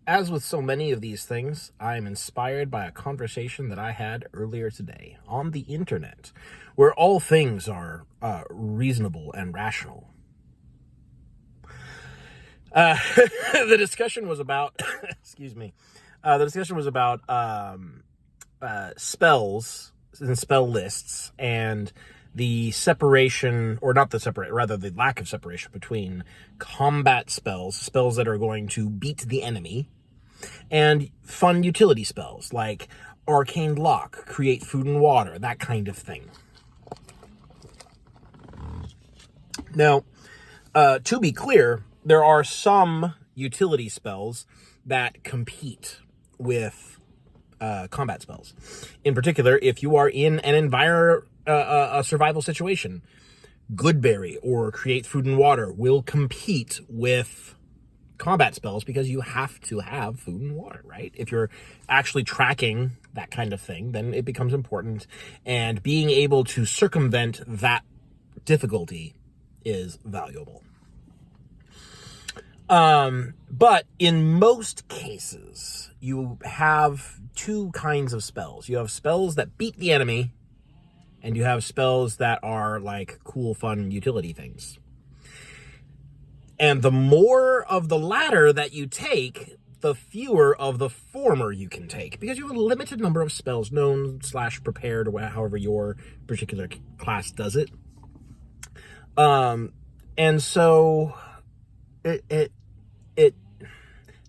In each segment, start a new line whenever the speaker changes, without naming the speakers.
As with so many of these things, I am inspired by a conversation that I had earlier today on the internet, where all things are reasonable and rational. The discussion was about, excuse me, the discussion was about spells and spell lists and the separation, or not the separate, rather the lack of separation between combat spells, spells that are going to beat the enemy, and fun utility spells like Arcane Lock, Create Food and Water, that kind of thing. Now, to be clear, there are some utility spells that compete with combat spells. In particular, if you are in an a survival situation, Goodberry or Create Food and Water will compete with combat spells because you have to have food and water, right? If you're actually tracking that kind of thing, then it becomes important, and being able to circumvent that difficulty is valuable. But in most cases, you have two kinds of spells. You have spells that beat the enemy, and you have spells that are like cool, fun utility things. And the more of the latter that you take, the fewer of the former you can take, because you have a limited number of spells, known/prepared, or however your particular class does it. And so it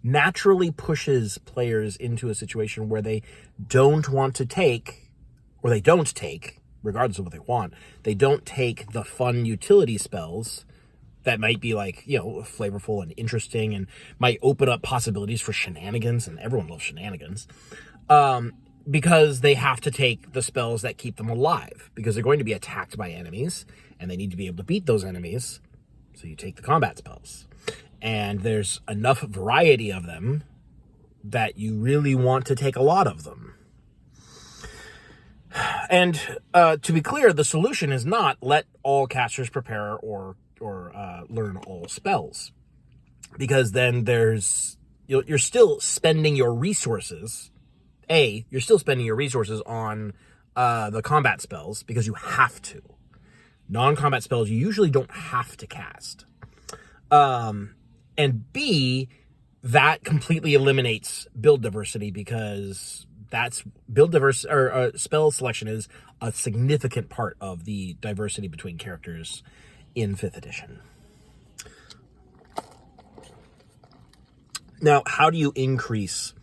naturally pushes players into a situation where they don't want to take, or they don't take, regardless of what they want, they don't take the fun utility spells that might be like, flavorful and interesting and might open up possibilities for shenanigans, and everyone loves shenanigans, because they have to take the spells that keep them alive, because they're going to be attacked by enemies, and they need to be able to beat those enemies, so you take the combat spells. And there's enough variety of them that you really want to take a lot of them. And to be clear, the solution is not let all casters prepare or learn all spells, because then you're still spending your resources. You're still spending your resources on the combat spells because you have to. Non-combat spells you usually don't have to cast. And B, that completely eliminates build diversity, because spell selection is a significant part of the diversity between characters in 5th edition. Now, how do you increase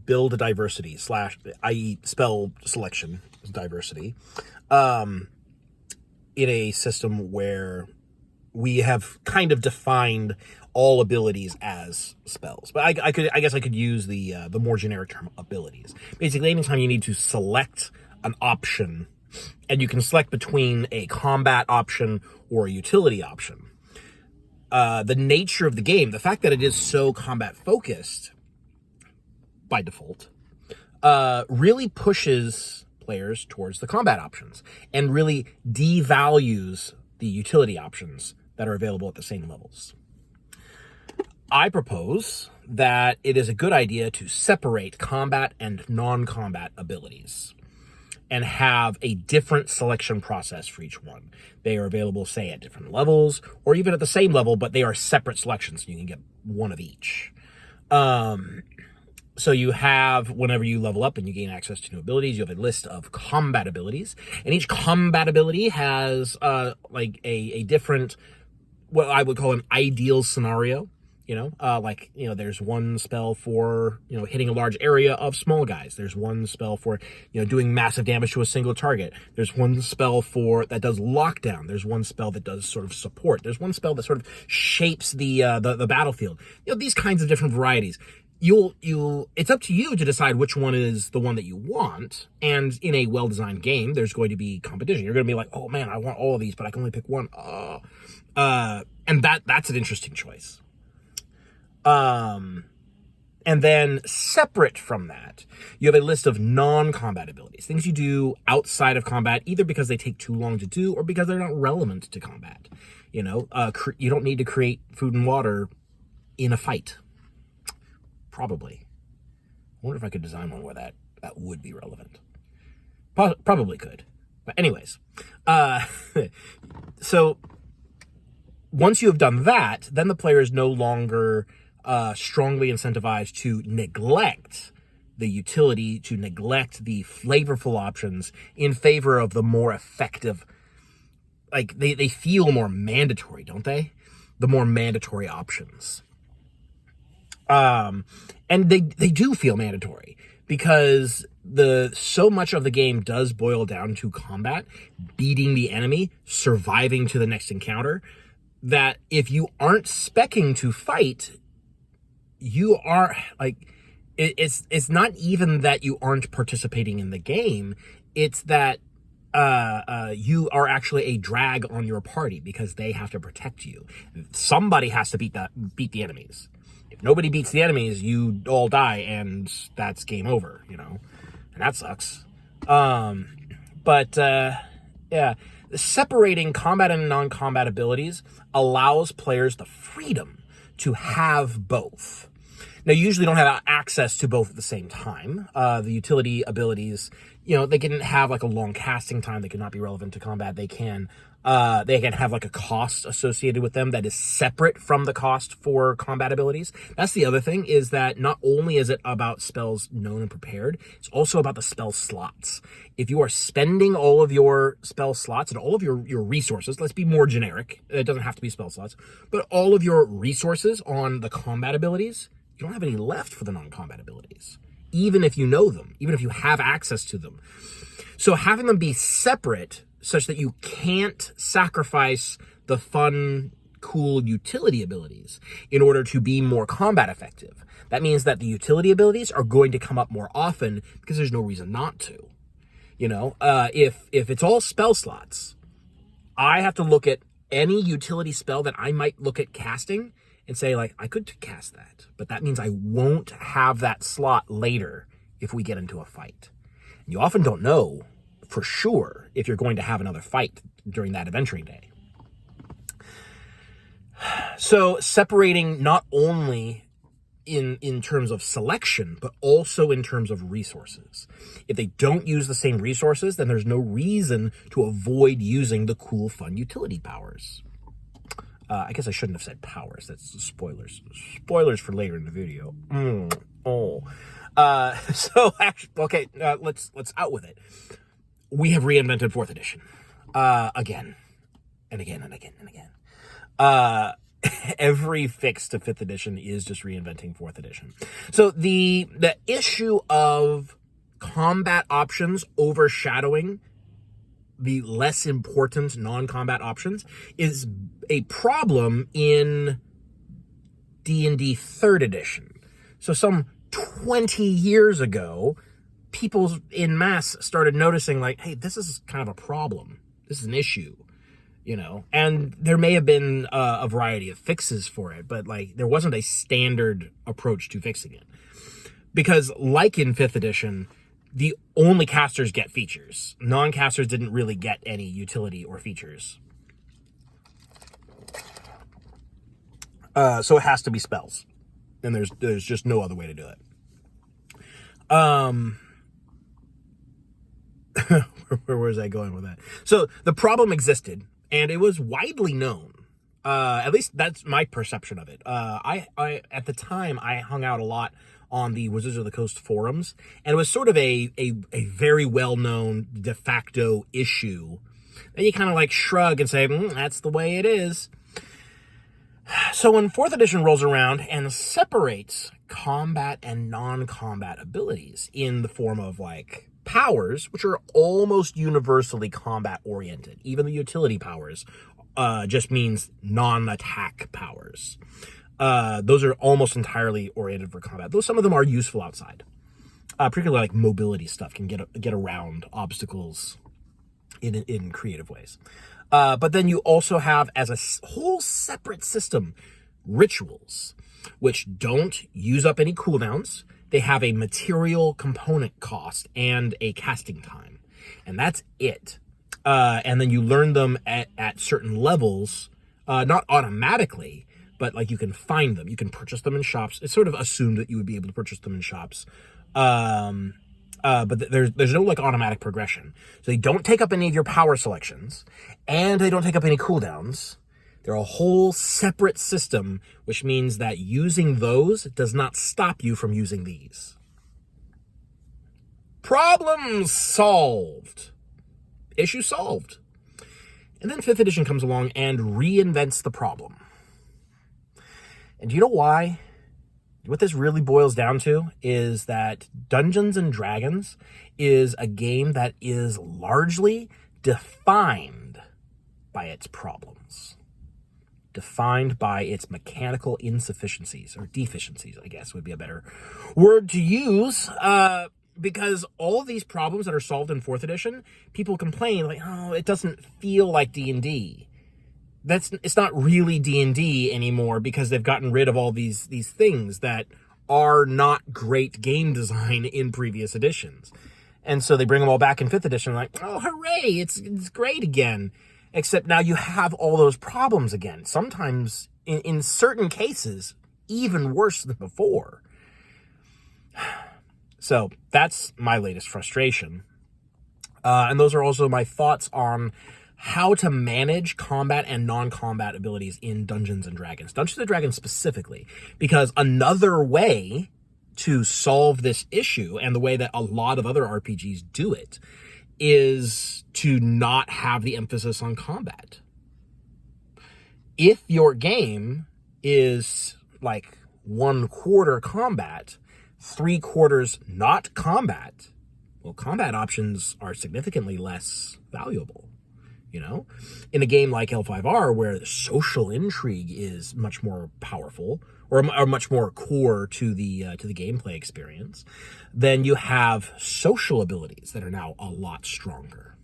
build diversity /i.e. spell selection diversity in a system where we have kind of defined all abilities as spells? But I guess I could use the more generic term abilities. Basically, anytime you need to select an option, and you can select between a combat option or a utility option, the nature of the game, the fact that it is so combat focused by default, really pushes players towards the combat options and really devalues the utility options that are available at the same levels. I propose that it is a good idea to separate combat and non-combat abilities and have a different selection process for each one. They are available, say, at different levels, or even at the same level, but they are separate selections. You can get one of each. So you have, whenever you level up and you gain access to new abilities, you have a list of combat abilities, and each combat ability has a different, what I would call an ideal scenario. There's one spell for, hitting a large area of small guys. There's one spell for, doing massive damage to a single target. There's one spell that does lockdown. There's one spell that does sort of support. There's one spell that sort of shapes the battlefield. These kinds of different varieties. It's up to you to decide which one is the one that you want. And in a well-designed game, there's going to be competition. You're going to be like, oh man, I want all of these, but I can only pick one. And that's an interesting choice. And then separate from that, you have a list of non-combat abilities, things you do outside of combat, either because they take too long to do or because they're not relevant to combat. You don't need to create food and water in a fight. Probably. I wonder if I could design one where that would be relevant. Probably could. But anyways, so once you have done that, then the player is no longer strongly incentivized to neglect the utility, to neglect the flavorful options in favor of the more effective. Like, they feel more mandatory, don't they? The more mandatory options. And they do feel mandatory because so much of the game does boil down to combat, beating the enemy, surviving to the next encounter, that if you aren't speccing to fight, you are like, it's not even that you aren't participating in the game, it's that you are actually a drag on your party because they have to protect you. Somebody has to beat the enemies. If nobody beats the enemies, you all die, and that's game over, you know, and that sucks. Yeah, separating combat and non-combat abilities allows players the freedom to have both. Now, you usually don't have access to both at the same time. The utility abilities, you know, they can have like a long casting time. They cannot be relevant to combat. They can have like a cost associated with them that is separate from the cost for combat abilities. That's the other thing, is that not only is it about spells known and prepared, it's also about the spell slots. If you are spending all of your spell slots and all of your resources, let's be more generic. It doesn't have to be spell slots, but all of your resources on the combat abilities, you don't have any left for the non-combat abilities, even if you know them, even if you have access to them. So having them be separate such that you can't sacrifice the fun, cool utility abilities in order to be more combat effective. That means that the utility abilities are going to come up more often because there's no reason not to. You know, if it's all spell slots, I have to look at any utility spell that I might look at casting and say, like, I could cast that, but that means I won't have that slot later if we get into a fight. And you often don't know for sure if you're going to have another fight during that adventuring day. So separating not only in terms of selection, but also in terms of resources. If they don't use the same resources, then there's no reason to avoid using the cool, fun utility powers. I guess I shouldn't have said powers. That's spoilers. Spoilers for later in the video. So actually, okay, let's out with it. We have reinvented 4th edition. Again. And again and again and again. Every fix to 5th edition is just reinventing 4th edition. So the issue of combat options overshadowing the less important non-combat options is a problem in D&D 3rd edition. So some 20 years ago, people in mass started noticing, like, hey, this is kind of a problem. This is an issue, you know? And there may have been a variety of fixes for it, but, like, there wasn't a standard approach to fixing it. Because, like in 5th edition, the only casters get features. Non-casters didn't really get any utility or features. So it has to be spells. And there's just no other way to do it. Where was I going with that? So the problem existed, and it was widely known. At least that's my perception of it. I at the time, I hung out a lot on the Wizards of the Coast forums, and it was sort of a very well-known de facto issue that you kind of like shrug and say, that's the way it is. So when 4th edition rolls around and separates combat and non-combat abilities in the form of, like, powers, which are almost universally combat-oriented, even the utility powers just means non-attack powers. Those are almost entirely oriented for combat, though some of them are useful outside. Particularly like mobility stuff can get around obstacles in creative ways. But then you also have, as a whole separate system, rituals, which don't use up any cooldowns. They have a material component cost and a casting time. And that's it. And then you learn them at certain levels, not automatically, but like you can find them. You can purchase them in shops. It's sort of assumed that you would be able to purchase them in shops. But there's no like automatic progression. So they don't take up any of your power selections, and they don't take up any cooldowns. They're a whole separate system, which means that using those does not stop you from using these. Problem solved. Issue solved. And then 5th edition comes along and reinvents the problem. And do you know why? What this really boils down to is that Dungeons and Dragons is a game that is largely defined by its problems. Defined by its mechanical insufficiencies, or deficiencies, I guess would be a better word to use. Because all of these problems that are solved in 4th edition, people complain like, oh, it doesn't feel like D&D. It's not really D&D anymore because they've gotten rid of all these things that are not great game design in previous editions. And so they bring them all back in 5th edition like, oh, hooray, it's great again. Except now you have all those problems again. Sometimes, in certain cases, even worse than before. So that's my latest frustration. And those are also my thoughts on how to manage combat and non-combat abilities in Dungeons & Dragons. Dungeons & Dragons specifically. Because another way to solve this issue, and the way that a lot of other RPGs do it, is to not have the emphasis on combat. If your game is like 1/4 combat, 3/4 not combat, well, combat options are significantly less valuable. You know, in a game like L5R, where the social intrigue is much more powerful, or much more core to the gameplay experience, then you have social abilities that are now a lot stronger.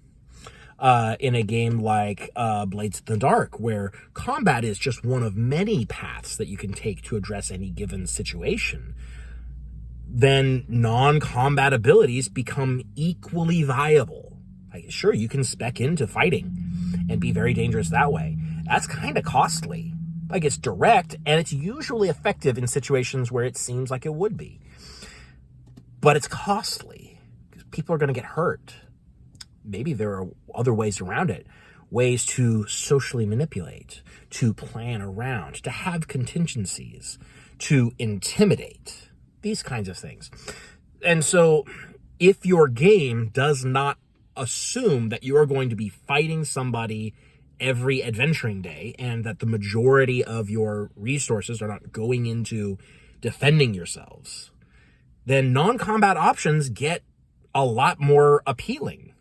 In a game like Blades in the Dark, where combat is just one of many paths that you can take to address any given situation, then non-combat abilities become equally viable. Like, sure, you can spec into fighting and be very dangerous that way. That's kind of costly. Like, it's direct, and it's usually effective in situations where it seems like it would be. But it's costly, because people are going to get hurt. Maybe there are other ways around it. Ways to socially manipulate, to plan around, to have contingencies, to intimidate. These kinds of things. And so, if your game does not assume that you are going to be fighting somebody every adventuring day, and that the majority of your resources are not going into defending yourselves, then non-combat options get a lot more appealing,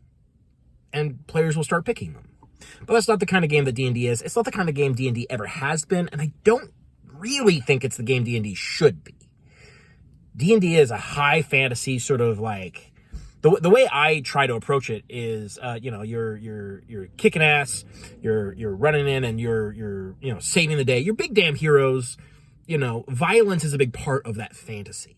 and players will start picking them. But that's not the kind of game that D&D is. It's not the kind of game D&D ever has been, and I don't really think it's the game D&D should be. D&D is a high fantasy sort of like, the way I try to approach it is, you're kicking ass, you're running in, and you're saving the day. You're big damn heroes. Violence is a big part of that fantasy.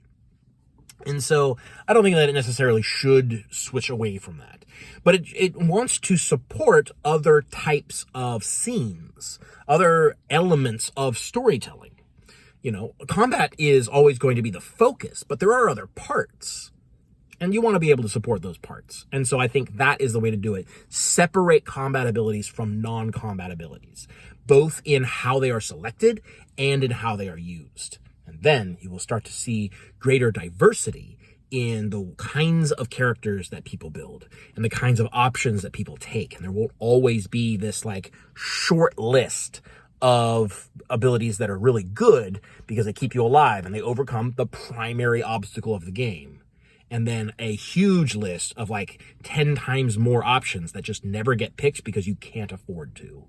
And so I don't think that it necessarily should switch away from that. But it wants to support other types of scenes, other elements of storytelling. Combat is always going to be the focus, but there are other parts. And you want to be able to support those parts. And so I think that is the way to do it. Separate combat abilities from non-combat abilities, both in how they are selected and in how they are used. And then you will start to see greater diversity in the kinds of characters that people build and the kinds of options that people take. And there won't always be this like short list of abilities that are really good because they keep you alive and they overcome the primary obstacle of the game. And then a huge list of like 10 times more options that just never get picked because you can't afford to.